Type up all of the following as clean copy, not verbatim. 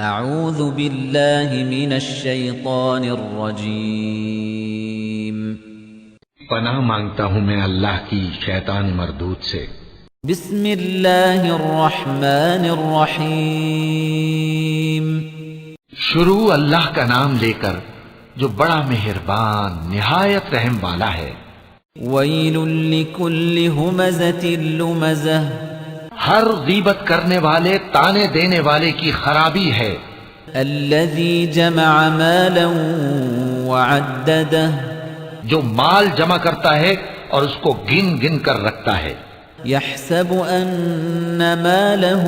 اعوذ باللہ من الشیطان الرجیم پناہ مانگتا ہوں میں اللہ کی شیطان مردود سے۔ بسم اللہ الرحمن الرحیم شروع اللہ کا نام لے کر جو بڑا مہربان نہایت رحم والا ہے۔ ویل لکل ہمزۃ لمزہ ہر غیبت کرنے والے تانے دینے والے کی خرابی ہے۔ الذی جمع مالا وعددہ جو مال جمع کرتا ہے اور اس کو گن گن کر رکھتا ہے۔ یحسب ان مالہ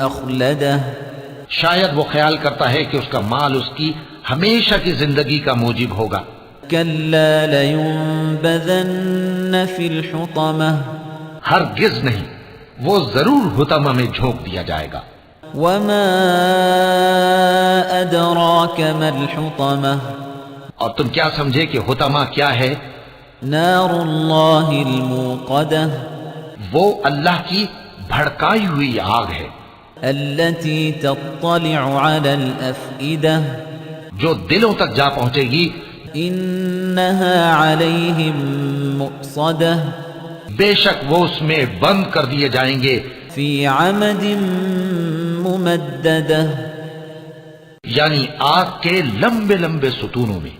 اخلدہ شاید وہ خیال کرتا ہے کہ اس کا مال اس کی ہمیشہ کی زندگی کا موجب ہوگا۔ کلا لینبذن فی الحطمہ ہرگز نہیں، وہ ضرور حطمہ میں جھونک دیا جائے گا۔ وما ادراک ما الحطمہ اور تم کیا سمجھے کہ حطمہ کیا ہے؟ نار اللہ الموقدہ وہ اللہ کی بھڑکائی ہوئی آگ ہے التي تطلع على الافئدہ جو دلوں تک جا پہنچے گی۔ انها عليهم مؤصدہ بے شک وہ اس میں بند کر دیے جائیں گے، فی عمد ممددہ یعنی آگ کے لمبے لمبے ستونوں میں۔